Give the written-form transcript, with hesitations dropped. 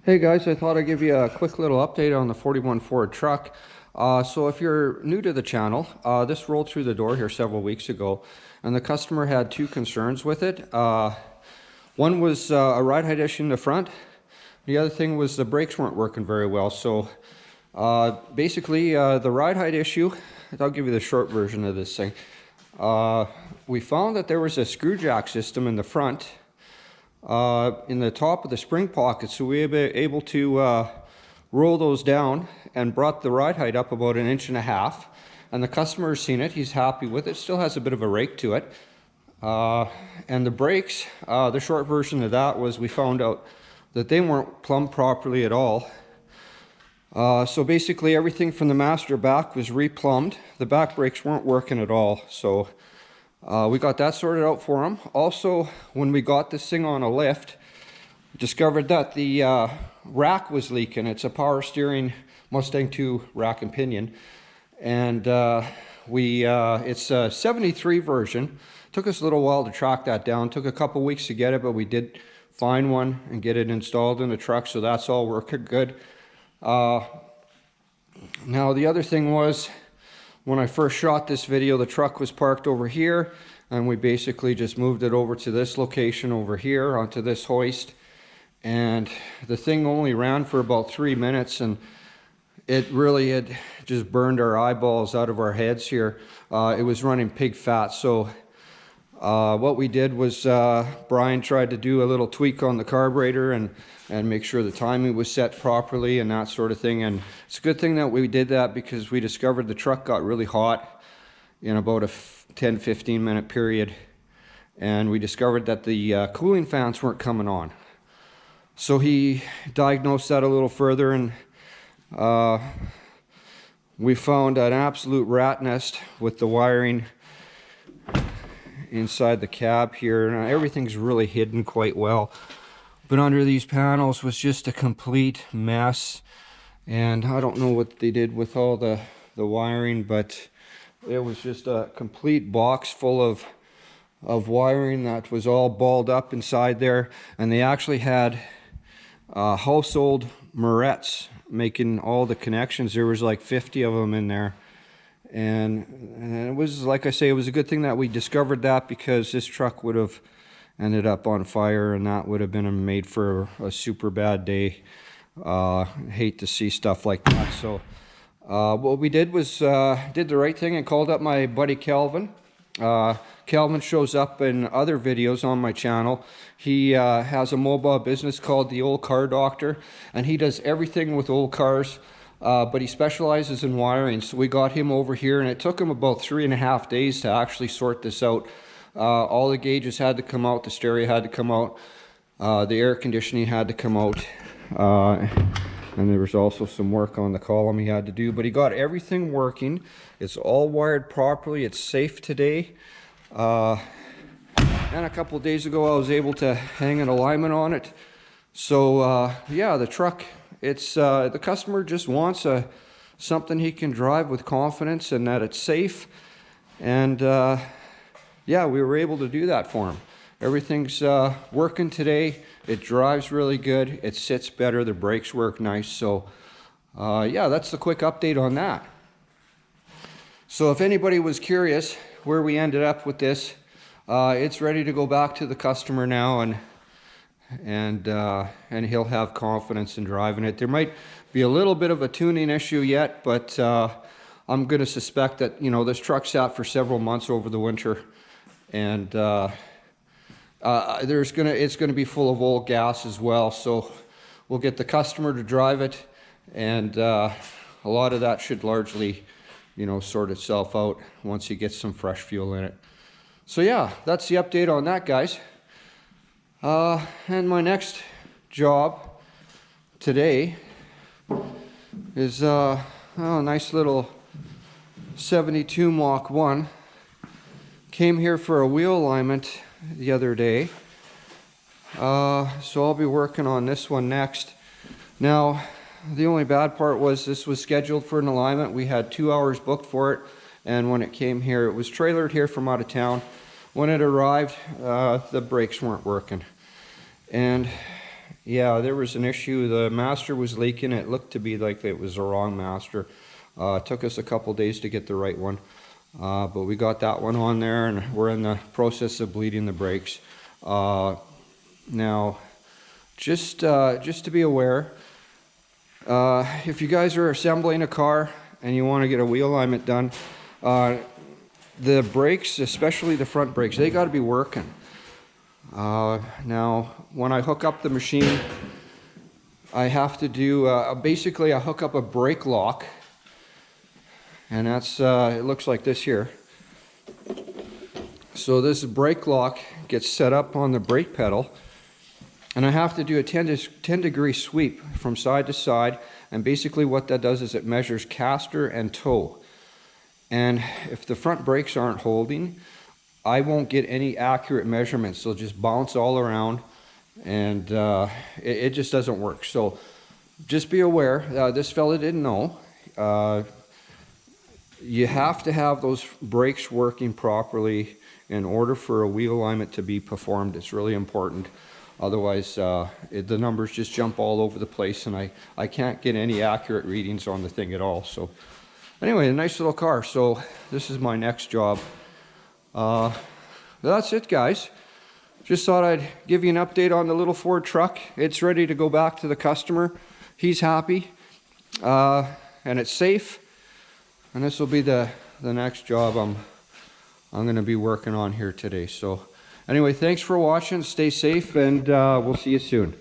Hey guys, I thought I'd give you a quick little update on the 41 Ford truck. So if you're new to the channel, this rolled through the door here several weeks ago, and the customer had two concerns with it. One was a ride height issue in the front. The other thing was the brakes weren't working very well. So basically the ride height issue, I'll give you the short version of this thing. We found that there was a screw jack system in the front in the top of the spring pocket, so we were able to roll those down and brought the ride height up about 1.5 inches, and the customer has seen it. He's happy with it. Still has a bit of a rake to it, and the brakes, the short version of that was we found out that they weren't plumbed properly at all. So basically everything from the master back was replumbed. The back brakes weren't working at all, so we got that sorted out for him. Also, when we got this thing on a lift, discovered that the rack was leaking. It's a power steering Mustang 2 rack and pinion, and it's a 73 version. Took us a little while to track that down. Took a couple weeks to get it, but we did find one and get it installed in the truck, so that's all working good. Now the other thing was, when I first shot this video, the truck was parked over here, and we basically just moved it over to this location over here onto this hoist, and the thing only ran for about 3 minutes, and it really had just burned our eyeballs out of our heads here. It was running pig fat, so what we did was Brian tried to do a little tweak on the carburetor and make sure the timing was set properly and that sort of thing. And it's a good thing that we did that, because we discovered the truck got really hot in about a 10-15 minute period, and we discovered that the cooling fans weren't coming on. So he diagnosed that a little further, and we found an absolute rat nest with the wiring inside the cab here. Now, everything's really hidden quite well, but under these panels was just a complete mess, and I don't know what they did with all the wiring, but it was just a complete box full of wiring that was all balled up inside there. And they actually had household Moretts making all the connections. There was like 50 of them in there. And it was, like I say, it was a good thing that we discovered that, because this truck would have ended up on fire, and that would have been made for a super bad day. Hate to see stuff like that. So what we did was did the right thing and called up my buddy Calvin. Calvin shows up in other videos on my channel. He has a mobile business called the Old Car Doctor, and he does everything with old cars. But he specializes in wiring, so we got him over here, and it took him about 3.5 days to actually sort this out. All the gauges had to come out, the stereo had to come out, the air conditioning had to come out, and there was also some work on the column he had to do, but he got everything working. It's all wired properly. It's safe today. And a couple of days ago I was able to hang an alignment on it. So yeah, the truck, it's the customer just wants something he can drive with confidence and that it's safe. And yeah, we were able to do that for him. Everything's working today. It drives really good. It sits better. The brakes work nice. So yeah, that's the quick update on that. So if anybody was curious where we ended up with this, it's ready to go back to the customer now, and he'll have confidence in driving it. There might be a little bit of a tuning issue yet, but I'm going to suspect that, you know, this truck sat for several months over the winter, and it's going to be full of old gas as well. So we'll get the customer to drive it, and a lot of that should largely, you know, sort itself out once he gets some fresh fuel in it. So yeah, that's the update on that, guys. And my next job today is a nice little 72 Mach 1. Came here for a wheel alignment the other day. So I'll be working on this one next. Now, the only bad part was this was scheduled for an alignment. We had 2 hours booked for it, and when it came here, it was trailered here from out of town. When it arrived, the brakes weren't working. And Yeah, there was an issue. The master was leaking. It looked to be like it was the wrong master. It took us a couple days to get the right one. But we got that one on there, and we're in the process of bleeding the brakes. Now, just to be aware, if you guys are assembling a car and you want to get a wheel alignment done, the brakes, especially the front brakes, they got to be working. Now, when I hook up the machine, I have to do, basically I hook up a brake lock, and that's, it looks like this here. So this brake lock gets set up on the brake pedal, and I have to do a 10 degree sweep from side to side, and basically what that does is it measures caster and toe. And if the front brakes aren't holding, I won't get any accurate measurements. They'll just bounce all around, and it just doesn't work. So just be aware, this fella didn't know. You have to have those brakes working properly in order for a wheel alignment to be performed. It's really important. Otherwise, the numbers just jump all over the place, and I can't get any accurate readings on the thing at all. So anyway, a nice little car. So this is my next job. That's it, guys. Just thought I'd give you an update on the little Ford truck. It's ready to go back to the customer. He's happy, and it's safe. And this will be the next job I'm going to be working on here today. So anyway, thanks for watching. Stay safe, and we'll see you soon.